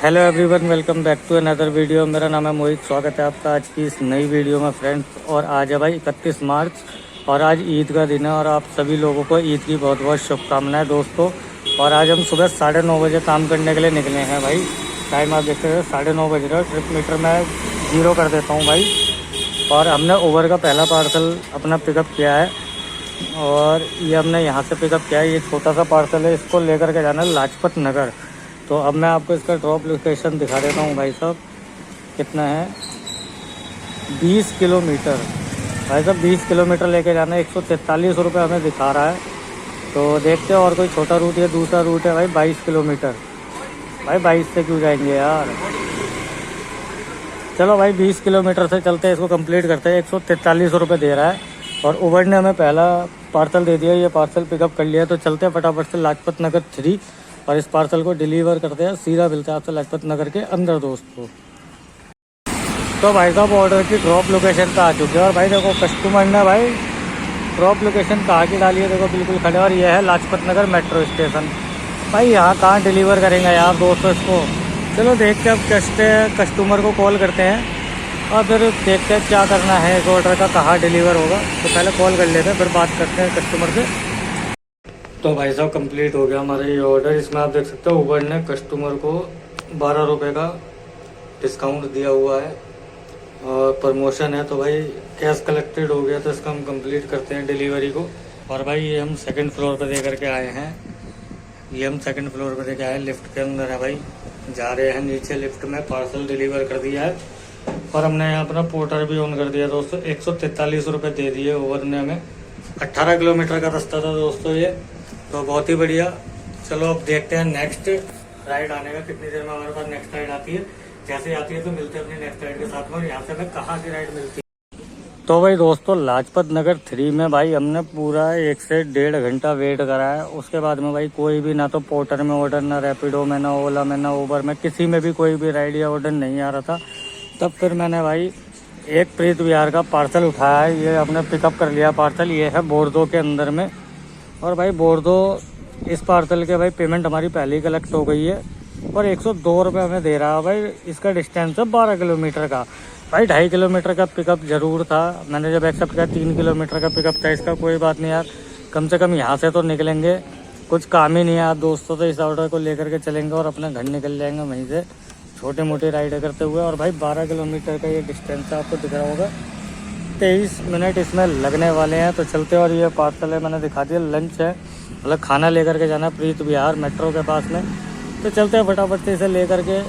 Hello everyone, welcome back to another video. मेरा नाम है मोहित। स्वागत है आपका आज की इस नई वीडियो में फ्रेंड्स। और आज है भाई 31 मार्च और आज ईद का दिन है और आप सभी लोगों को ईद की बहुत बहुत शुभकामनाएं दोस्तों। और आज हम सुबह 9:30 बजे काम करने के लिए निकले हैं भाई। टाइम आप देखते हैं 9:30 बज रहे हो। ट्रिप मीटर मैं 0 कर देता हूँ भाई। और हमने उबर का पहला पार्सल अपना पिकअप किया है और ये हमने यहाँ से पिकअप किया है। ये छोटा सा पार्सल है, इसको लेकर के जाना है लाजपत नगर। तो अब मैं आपको इसका ड्रॉप लोकेशन दिखा देता हूँ भाई साहब। कितना है, 20 किलोमीटर भाई साहब। 20 किलोमीटर लेके जाना है। 143 रुपये हमें दिखा रहा है। तो देखते हैं और कोई छोटा रूट या दूसरा रूट है भाई। 22 किलोमीटर भाई, 22 से क्यों जाएंगे यार। चलो भाई 20 किलोमीटर से चलते हैं, इसको कंप्लीट करते हैं। 143 रुपये दे रहा है और उबर ने हमें पहला पार्सल दे दिया। ये पार्सल पिकअप कर लिया तो चलते हैं फटाफट से लाजपत नगर 3 और इस पार्सल को डिलीवर करते हैं। सीधा मिलता है आपसे लाजपत नगर के अंदर दोस्तों। तो भाई साहब ऑर्डर की ड्रॉप लोकेशन पे आ चुके हैं और भाई देखो कस्टमर ने भाई ड्रॉप लोकेशन कहाँ की डाली है, देखो बिल्कुल खड़े। और ये है लाजपत नगर मेट्रो स्टेशन। भाई यहाँ कहाँ डिलीवर करेंगे यार दोस्तों इसको। चलो देखते हैं अब कस्टमर को कॉल करते हैं और फिर देखते हैं क्या करना है। इस ऑर्डर का कहाँ डिलीवर होगा तो पहले कॉल कर लेते हैं, फिर बात करते हैं कस्टमर से। तो भाई साहब कंप्लीट हो गया हमारा ये ऑर्डर। इसमें आप देख सकते हो उबर ने कस्टमर को 12 रुपये का डिस्काउंट दिया हुआ है और प्रमोशन है। तो भाई कैश कलेक्टेड हो गया तो इसका हम कंप्लीट करते हैं डिलीवरी को। और भाई ये हम सेकंड फ्लोर पर दे करके आए हैं। ये हम सेकंड फ्लोर पर देके आए, लिफ्ट के अंदर है भाई। जा रहे हैं नीचे, लिफ्ट में पार्सल डिलीवर कर दिया है और हमने यहाँ अपना पोर्टर भी ऑन कर दिया दोस्तों। 143 रुपये दे दिए उबर ने हमें। 18 किलोमीटर का रास्ता था दोस्तों ये, तो बहुत ही बढ़िया। चलो अब देखते हैं नेक्स्ट राइड आने का कितनी देर में हमारे पास नेक्स्ट राइड आती है। जैसे आती है तो मिलते हैं अपनी नेक्स्ट राइड के साथ में। और यहाँ से हमें कहाँ की राइड मिलती है। तो भाई दोस्तों लाजपत नगर 3 में भाई हमने पूरा 1 से 1.5 घंटा वेट करा है। उसके बाद में भाई कोई भी ना तो पोर्टर में ऑर्डर, ना रैपिडो में, ना ओला में, ना उबर में, किसी में भी कोई भी राइड या ऑर्डर नहीं आ रहा था। तब फिर मैंने भाई एक प्रीत विहार का पार्सल उठाया है। ये हमने पिकअप कर लिया पार्सल। ये है बोर्दो के अंदर में। और भाई बोर्दो इस पार्सल के भाई पेमेंट हमारी पहले ही कलेक्ट हो गई है और 102 रुपये हमें दे रहा है भाई। इसका डिस्टेंस है 12 किलोमीटर का। भाई 2.5 किलोमीटर का पिकअप ज़रूर था। मैंने जब एक्सेप्ट किया 3 किलोमीटर का पिकअप था इसका। कोई बात नहीं यार, कम से कम यहाँ से तो निकलेंगे। कुछ काम ही नहीं है दोस्तों, तो इस ऑर्डर को लेकर के चलेंगे और अपने घर निकल जाएंगे वहीं से छोटे मोटे राइड करते हुए। और भाई 12 किलोमीटर का ये डिस्टेंस आपको दिख रहा होगा। 23 मिनट इसमें लगने वाले हैं तो चलते। और ये पार्सल है मैंने दिखा दिया, लंच है, मतलब खाना लेकर के जाना प्रीत विहार मेट्रो के पास में। तो चलते हैं फटाफट से इसे लेकर के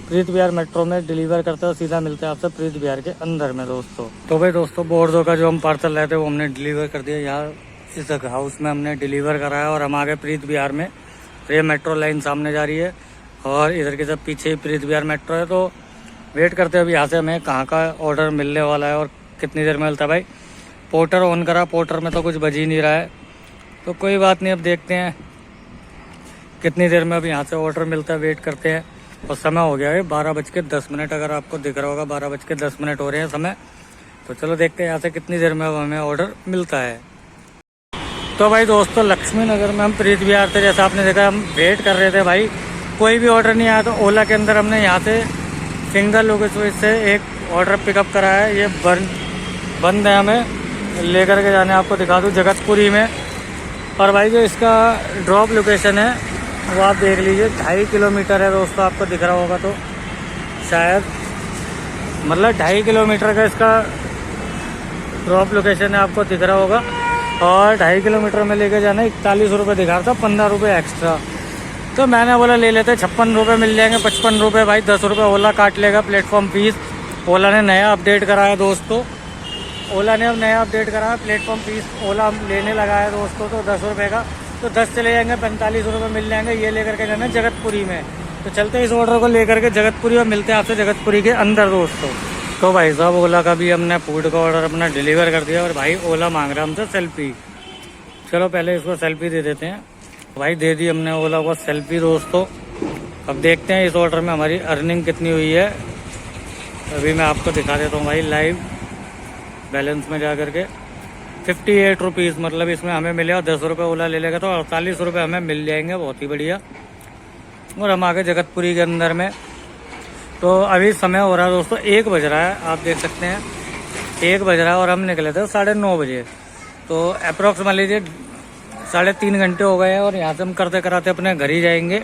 प्रीत विहार मेट्रो में डिलीवर करते हैं और सीधा मिलते हैं आपसे प्रीत विहार के अंदर में दोस्तों। तो भाई दोस्तों बोर्डो का जो हम पार्सल लाए थे वो हमने डिलीवर कर दिया। यहाँ इस हाउस में हमने डिलीवर कराया और हम आ गए प्रीत विहार में। तो ये मेट्रो लाइन सामने जा रही है और इधर के सब पीछे ही प्रीत विहार मेट्रो है। तो वेट करते हैं अभी यहाँ से हमें कहाँ का ऑर्डर मिलने वाला है और कितनी देर में मिलता है। भाई पोर्टर ऑन करा, पोर्टर में तो कुछ बज ही नहीं रहा है। तो कोई बात नहीं, अब देखते हैं कितनी देर में अब यहाँ से ऑर्डर मिलता है। वेट करते हैं। और समय हो गया है 12:10। अगर आपको दिख रहा होगा 12:10 हो रहे हैं समय। तो चलो देखते हैं यहाँ से कितनी देर में अब हमें ऑर्डर मिलता है। तो भाई दोस्तों लक्ष्मी नगर में हम प्रीत विहार थे, जैसा आपने देखा हम वेट कर रहे थे भाई, कोई भी ऑर्डर नहीं आया। तो ओला के अंदर हमने यहाँ से सिंगल लोकेशन से एक ऑर्डर पिकअप करा है। ये बंद है, हमें लेकर के जाने आपको दिखा दूँ जगतपुरी में। और भाई जो इसका ड्रॉप लोकेशन है वो आप देख लीजिए, 2.5 किलोमीटर है दोस्तों। आपको दिख रहा होगा तो शायद, मतलब 2.5 किलोमीटर का इसका ड्रॉप लोकेशन है, आपको दिख रहा होगा। और 2.5 किलोमीटर में लेके जाना 41 रुपये दिखा रहा था, 15 रुपये एक्स्ट्रा। तो मैंने बोला ले लेते, 56 रुपये मिल जाएंगे। 55 रुपये भाई, 10 रुपये ओला काट लेगा प्लेटफॉर्म फीस। ओला ने नया अपडेट कराया दोस्तों। ओला ने अब नया अपडेट कराया, प्लेटफॉर्म फीस ओला लेने लगा है दोस्तों। तो 10 रुपये का, तो 10 चले जाएंगे, 45 रुपये मिल जाएंगे। ये लेकर के जाना जगतपुरी में। तो चलते इस ऑर्डर को लेकर के जगतपुरी और मिलते हैं आपसे जगतपुरी के अंदर दोस्तों। तो भाई साहब ओला का भी हमने फूड का ऑर्डर अपना डिलीवर कर दिया और भाई ओला मांग रहा है हमसे सेल्फी। चलो पहले इसको सेल्फी दे देते हैं। भाई दे दी हमने ओला को सेल्फी दोस्तों। अब देखते हैं इस ऑर्डर में हमारी अर्निंग कितनी हुई है। अभी मैं आपको दिखा देता हूँ भाई लाइव बैलेंस में जा करके। 58 रुपीज़, मतलब इसमें हमें मिले और 10 रुपये ओला ले लेगा तो 48 रुपये हमें मिल जाएंगे। बहुत ही बढ़िया। और हम आगे जगतपुरी के अंदर में। तो अभी समय हो रहा है दोस्तों 1 बज रहा है, आप देख सकते हैं 1 बज रहा है और हम निकले थे 9:30 बजे। तो अप्रॉक्स मान लीजिए 3.5 घंटे हो गए हैं और यहाँ से हम करते कराते अपने घर ही जाएंगे।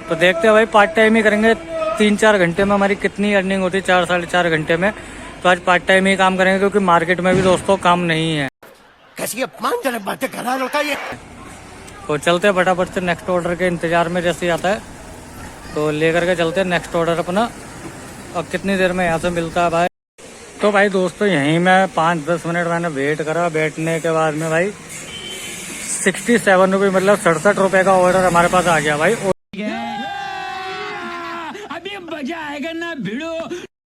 तो देखते हैं भाई पार्ट टाइम ही करेंगे, 3-4 घंटे में हमारी कितनी अर्निंग होती है, 4-4.5 घंटे में। तो आज पार्ट टाइम ही काम करेंगे क्योंकि मार्केट में भी दोस्तों काम नहीं है। कैसी अपमानजनक बातें कर रहा होता है। तो चलते हैं फटाफट से नेक्स्ट ऑर्डर के इंतजार में, जैसे ही आता है तो लेकर के चलते हैं नेक्स्ट ऑर्डर अपना। और कितनी देर में यहाँ से मिलता है भाई। तो भाई दोस्तों यहीं में 5-10 मिनट मैंने वेट करा, बैठने के बाद में भाई 67 रुपये मतलब 67 रुपये का ऑर्डर हमारे पास आ गया भाई। अभी मजा आएगा ना भिड़ो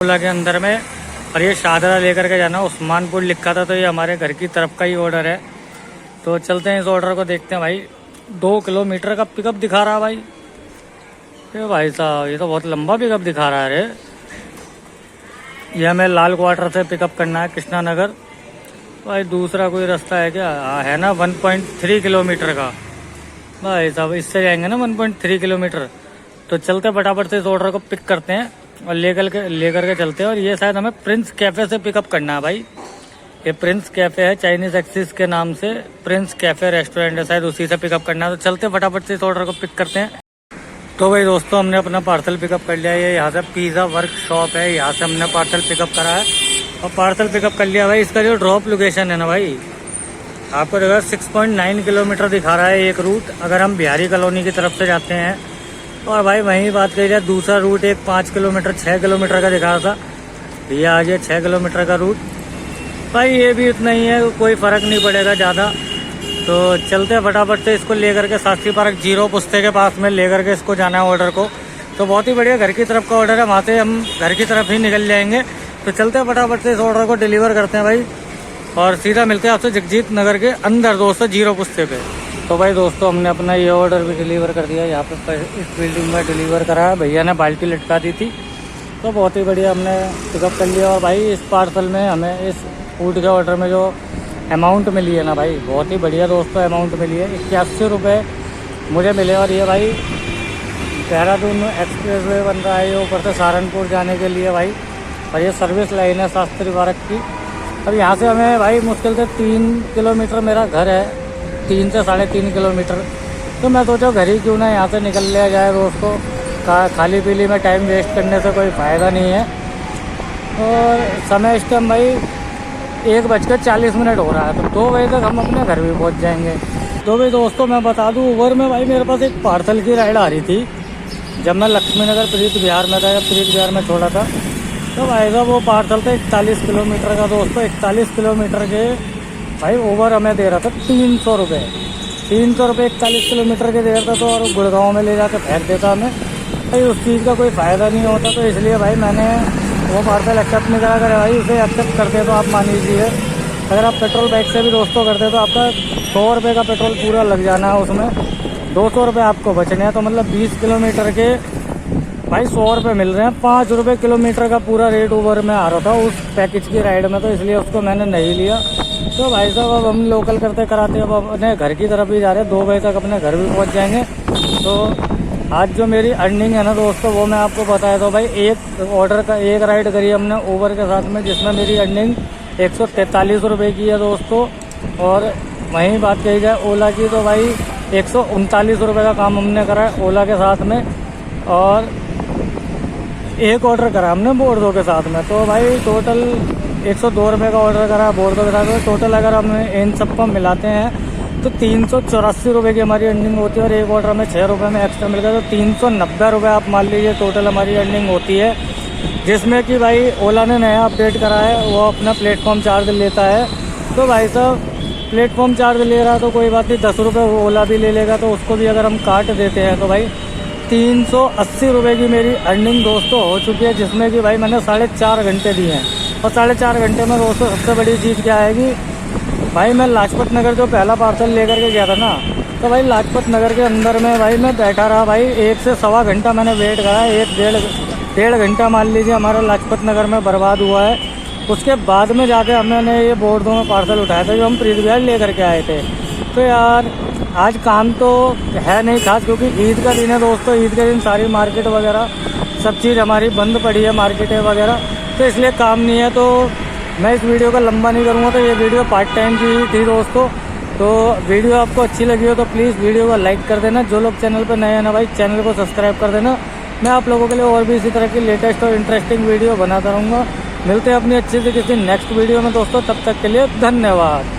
ओला के अंदर में। और ये शादरा लेकर के जाना, उस्मानपुर लिखा था, तो ये हमारे घर की तरफ का ही ऑर्डर है। तो चलते हैं इस ऑर्डर को देखते हैं भाई। 2 किलोमीटर का पिकअप दिखा रहा है भाई। ये भाई साहब ये तो बहुत लंबा पिकअप दिखा रहा है रे। ये हमें लाल क्वार्टर से पिकअप करना है, कृष्णा नगर। भाई दूसरा कोई रास्ता है क्या? है ना 1.3 किलोमीटर का। भाई साहब इससे जाएंगे ना 1.3 किलोमीटर। तो चलते फटाफट से इस ऑर्डर को पिक करते हैं और लेकर के चलते हैं। और ये शायद हमें प्रिंस कैफ़े से पिकअप करना है भाई। ये प्रिंस कैफ़े है, चाइनीज एक्सिस के नाम से प्रिंस कैफ़े रेस्टोरेंट है, शायद उसी से पिकअप करना है। तो चलते फटाफट से इस ऑर्डर को पिक करते हैं। तो भाई दोस्तों हमने अपना पार्सल पिकअप कर लिया है। ये यहाँ से पिज़्ज़ा वर्कशॉप है, यहाँ से हमने पार्सल पिकअप करा है और पार्सल पिकअप कर लिया भाई। इसका जो ड्रॉप लोकेशन है ना भाई, आपको देखा 6.9 किलोमीटर दिखा रहा है एक रूट, अगर हम बिहारी कॉलोनी की तरफ से जाते हैं। और भाई वहीं बात करी जाए दूसरा रूट एक 5 किलोमीटर 6 किलोमीटर का दिखा रहा था, भैया आज ये 6 किलोमीटर का रूट। भाई ये भी इतना ही है, कोई फ़र्क नहीं पड़ेगा ज़्यादा। तो चलते हैं फटाफट से इसको लेकर के शास्त्री पार्क जीरो पुस्ते के पास में लेकर के इसको जाना है ऑर्डर को। तो बहुत ही बढ़िया घर की तरफ का ऑर्डर है, वहाँ से हम घर की तरफ ही निकल जाएंगे। तो चलते हैं फटाफट से इस ऑर्डर को डिलीवर करते हैं भाई और सीधा मिलते हैं आपसे जगजीत नगर के अंदर दोस्तों जीरो पुस्ते पे। तो भाई दोस्तों हमने अपना ये ऑर्डर भी डिलीवर कर दिया। यहाँ पे इस बिल्डिंग में डिलीवर करा है, भैया ने बाल्टी लटका दी थी। तो बहुत ही बढ़िया हमने पिकअप कर लिया। और भाई इस पार्सल में हमें इस फूड के ऑर्डर में जो अमाउंट मिली है ना भाई, बहुत ही बढ़िया दोस्तों अमाउंट मिली है। 81 रुपये मुझे मिले। और ये भाई देहरादून एक्सप्रेस वे बन रहा है, ये ऊपर से सहारनपुर जाने के लिए भाई। और ये सर्विस लाइन है शास्त्री पार्क की। अब यहाँ से हमें भाई मुश्किल से 3 किलोमीटर मेरा घर है, 3 से 3.5 किलोमीटर। तो मैं सोचा घर ही क्यों ना यहाँ से निकल लिया जाए दोस्तों, खाली पीली में टाइम वेस्ट करने से कोई फ़ायदा नहीं है। और समय इस टाइम भाई 1:40 हो रहा है, तो 2 बजे तक हम अपने घर भी पहुँच जाएंगे। तो भाई दोस्तों मैं बता दूँ, उबर में भाई मेरे पास एक पार्सल की राइड आ रही थी जब मैं लक्ष्मी नगर प्रीत बिहार में था, जब प्रीत बिहार में छोड़ा था। तो भाई साहब वो पार्सल था 41 किलोमीटर का दोस्तों। 41 किलोमीटर के भाई ओवर हमें दे रहा था 300 रुपये। 300 रुपये 41 किलोमीटर के दे रहा था। तो और गुड़गांव में ले जाकर फेंक देता हमें भाई, उस चीज़ का कोई फ़ायदा नहीं होता। तो इसलिए भाई मैंने वो पार्सल एक्सेप्ट नहीं करा। अगर भाई उसे एक्सेप्ट करते तो आप मान लीजिए, अगर आप पेट्रोल बाइक से भी दोस्तों करते तो आपका 100 रुपये का पेट्रोल पूरा लग जाना है, उसमें 200 रुपये आपको बचने हैं। तो मतलब 20 किलोमीटर के भाई 100 रुपये मिल रहे हैं। 5 रुपये किलोमीटर का पूरा रेट ओवर में आ रहा था उस पैकेज की राइड में, तो इसलिए उसको मैंने नहीं लिया। तो भाई साहब अब हम लोकल करते कराते अब अपने घर की तरफ ही जा रहे हैं। 2 बजे तक अपने घर भी पहुंच जाएंगे। तो आज जो मेरी अर्निंग है ना दोस्तों, वो मैं आपको बताया था भाई। एक ऑर्डर का एक राइड करी हमने ओवर के साथ में, जिसमें मेरी अर्निंग 143 रुपये की है दोस्तों। और वहीं बात कही जाए ओला की, तो भाई 139 रुपये का काम हमने करा है ओला के साथ में। और एक ऑर्डर करा हमने बोर्डो के साथ में, तो भाई टोटल 102 रुपये का ऑर्डर करा बोर्डो के साथ में। टोटल अगर हम इन सबको मिलाते हैं तो 384 रुपये की हमारी अर्निंग होती है। और एक ऑर्डर में 6 रुपये में एक्स्ट्रा मिल गया, तो 390 रुपये आप मान लीजिए टोटल हमारी अर्निंग होती है। जिसमें कि भाई ओला ने नया अपडेट करा है, वो अपना प्लेटफॉर्म चार्ज लेता है। तो भाई साहब प्लेटफॉर्म चार्ज ले रहा है तो कोई बात नहीं, 10 रुपये ओला भी ले लेगा, तो उसको भी अगर हम काट देते हैं तो भाई 380 रुपये की मेरी अर्निंग दोस्तों हो चुकी है। जिसमें कि भाई मैंने 4.5 घंटे दिए हैं। और 4.5 घंटे में दोस्तों सबसे बड़ी चीज़ क्या है कि भाई मैं लाजपत नगर जो पहला पार्सल लेकर के गया था ना, तो भाई लाजपत नगर के अंदर में भाई मैं बैठा रहा भाई 1 से सवा घंटा मैंने वेट करा। 1-1.5 घंटा मान लीजिए हमारा लाजपत नगर में बर्बाद हुआ है। उसके बाद में जाके हमने ये बोर्डो में पार्सल उठाया था जो हम प्रीत बिहार लेकर के आए थे। तो यार आज काम तो है नहीं खास, क्योंकि ईद का दिन है दोस्तों। ईद के दिन सारी मार्केट वगैरह सब चीज़ हमारी बंद पड़ी है, मार्केटें वगैरह, तो इसलिए काम नहीं है। तो मैं इस वीडियो को लंबा नहीं करूँगा। तो ये वीडियो पार्ट टाइम की थी दोस्तों। तो वीडियो आपको अच्छी लगी हो तो प्लीज़ वीडियो को लाइक कर देना। जो लोग चैनल पर नए हैं ना भाई, चैनल को सब्सक्राइब कर देना। मैं आप लोगों के लिए और भी इसी तरह की लेटेस्ट और इंटरेस्टिंग वीडियो बनाता रहूँगा। मिलते हैं अपनी अच्छी से किसी नेक्स्ट वीडियो में दोस्तों। तब तक के लिए धन्यवाद।